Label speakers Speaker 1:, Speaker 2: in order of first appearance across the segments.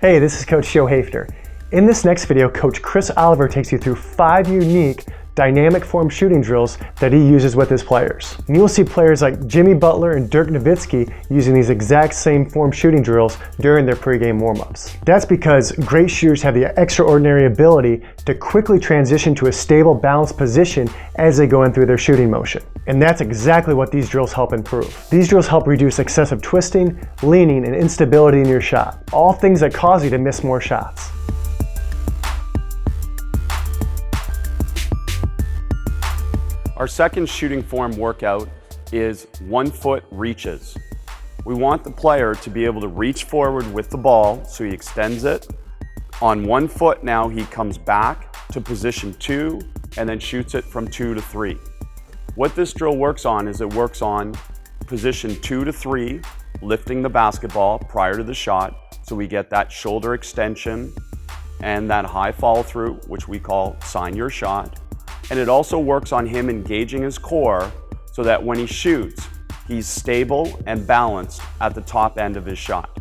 Speaker 1: Hey, this is Coach Joe Hafner. In this next video, Coach Chris Oliver takes you through 5 unique dynamic form shooting drills that he uses with his players. And you'll see players like Jimmy Butler and Dirk Nowitzki using these exact same form shooting drills during their pregame warm-ups. That's because great shooters have the extraordinary ability to quickly transition to a stable, balanced position as they go in through their shooting motion. And that's exactly what these drills help improve. These drills help reduce excessive twisting, leaning, and instability in your shot. All things that cause you to miss more shots.
Speaker 2: Our second shooting form workout is 1-foot reaches. We want the player to be able to reach forward with the ball, so he extends it. On 1 foot now, he comes back to position 2 and then shoots it from 2 to 3. What this drill works on is it works on position 2 to 3, lifting the basketball prior to the shot, so we get that shoulder extension and that high follow through, which we call sign your shot. And it also works on him engaging his core so that when he shoots, he's stable and balanced at the top end of his shot.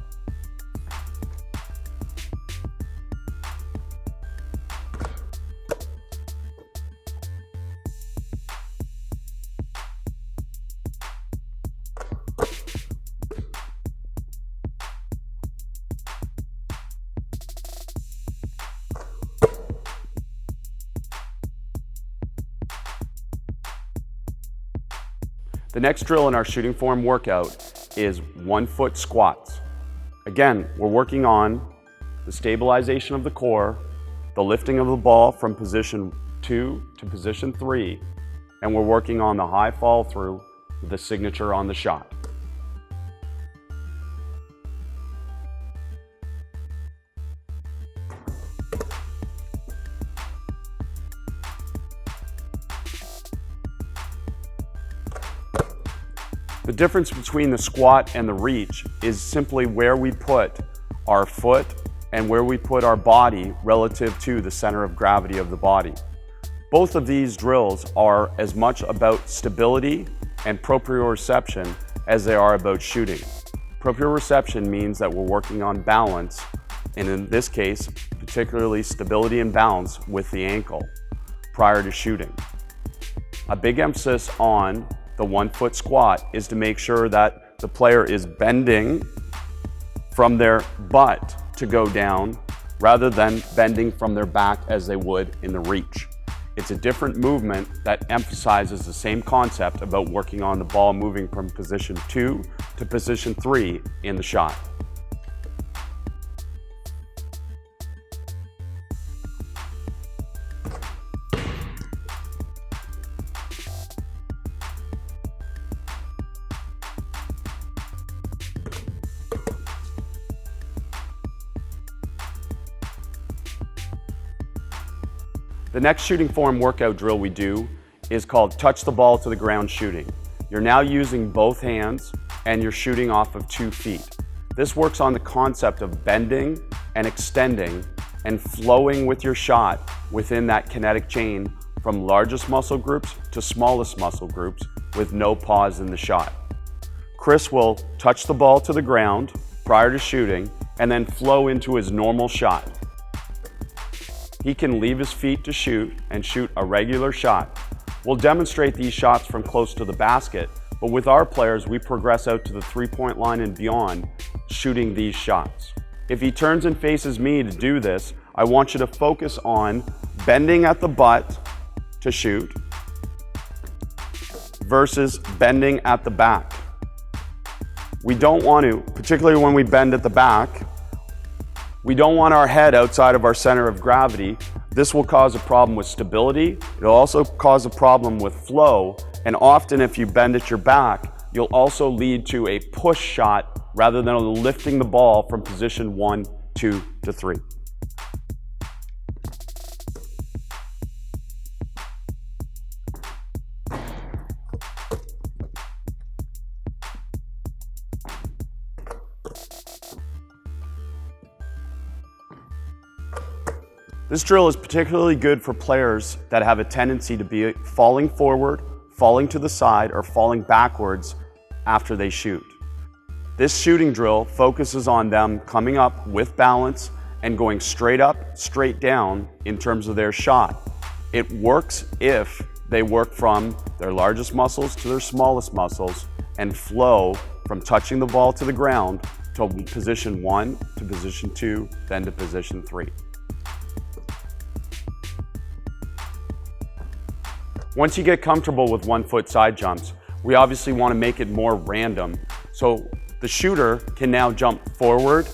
Speaker 2: The next drill in our shooting form workout is 1-foot squats. Again, we're working on the stabilization of the core, the lifting of the ball from position 2 to position 3, and we're working on the high follow through, the signature on the shot. The difference between the squat and the reach is simply where we put our foot and where we put our body relative to the center of gravity of the body. Both of these drills are as much about stability and proprioception as they are about shooting. Proprioception means that we're working on balance, and in this case, particularly stability and balance with the ankle prior to shooting. A big emphasis on the 1-foot squat is to make sure that the player is bending from their butt to go down rather than bending from their back as they would in the reach. It's a different movement that emphasizes the same concept about working on the ball moving from position 2 to position 3 in the shot. The next shooting form workout drill we do is called touch the ball to the ground shooting. You're now using both hands and you're shooting off of 2 feet. This works on the concept of bending and extending and flowing with your shot within that kinetic chain from largest muscle groups to smallest muscle groups with no pause in the shot. Chris will touch the ball to the ground prior to shooting and then flow into his normal shot. He can leave his feet to shoot and shoot a regular shot. We'll demonstrate these shots from close to the basket, but with our players, we progress out to the 3-point line and beyond, shooting these shots. If he turns and faces me to do this, I want you to focus on bending at the butt to shoot versus bending at the back. We don't want to, particularly when we bend at the back, we don't want our head outside of our center of gravity. This will cause a problem with stability. It'll also cause a problem with flow. And often if you bend at your back, you'll also lead to a push shot rather than lifting the ball from position 1, 2 to 3. This drill is particularly good for players that have a tendency to be falling forward, falling to the side, or falling backwards after they shoot. This shooting drill focuses on them coming up with balance and going straight up, straight down in terms of their shot. It works if they work from their largest muscles to their smallest muscles and flow from touching the ball to the ground to position 1, to position 2, then to position 3. Once you get comfortable with 1-foot side jumps, we obviously want to make it more random. So the shooter can now jump forward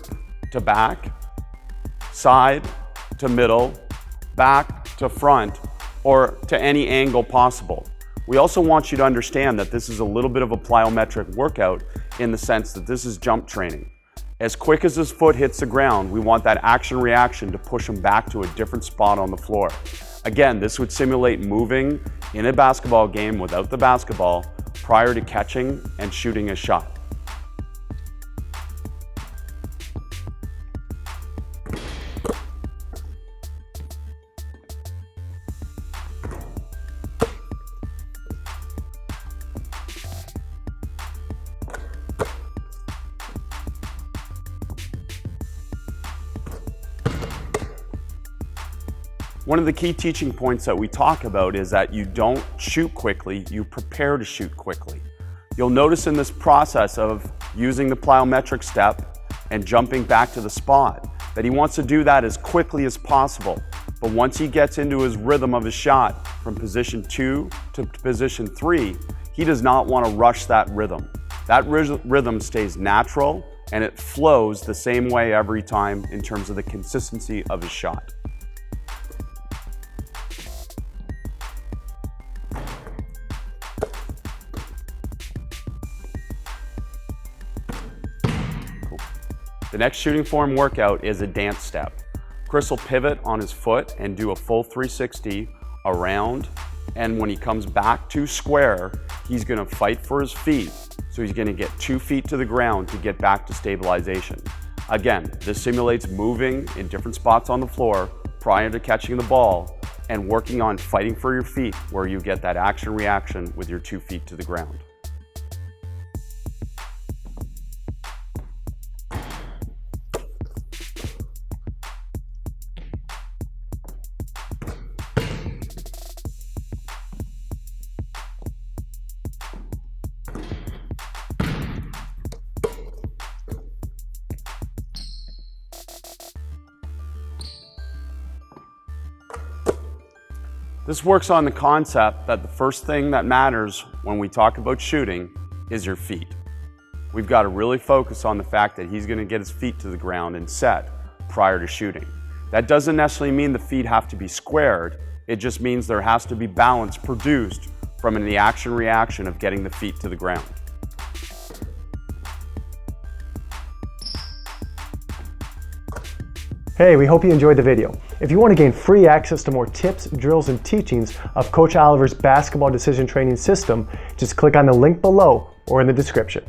Speaker 2: to back, side to middle, back to front, or to any angle possible. We also want you to understand that this is a little bit of a plyometric workout in the sense that this is jump training. As quick as his foot hits the ground, we want that action-reaction to push him back to a different spot on the floor. Again, this would simulate moving in a basketball game without the basketball prior to catching and shooting a shot. One of the key teaching points that we talk about is that you don't shoot quickly, you prepare to shoot quickly. You'll notice in this process of using the plyometric step and jumping back to the spot that he wants to do that as quickly as possible. But once he gets into his rhythm of his shot from position 2 to position 3, he does not want to rush that rhythm. That rhythm stays natural and it flows the same way every time in terms of the consistency of his shot. The next shooting form workout is a dance step. Chris will pivot on his foot and do a full 360 around, and when he comes back to square, he's going to fight for his feet. So he's going to get 2 feet to the ground to get back to stabilization. Again, this simulates moving in different spots on the floor prior to catching the ball and working on fighting for your feet where you get that action-reaction with your 2 feet to the ground. This works on the concept that the first thing that matters when we talk about shooting is your feet. We've got to really focus on the fact that he's going to get his feet to the ground and set prior to shooting. That doesn't necessarily mean the feet have to be squared. It just means there has to be balance produced from the action-reaction of getting the feet to the ground.
Speaker 1: Hey, we hope you enjoyed the video. If you want to gain free access to more tips, drills, and teachings of Coach Oliver's basketball decision training system, just click on the link below or in the description.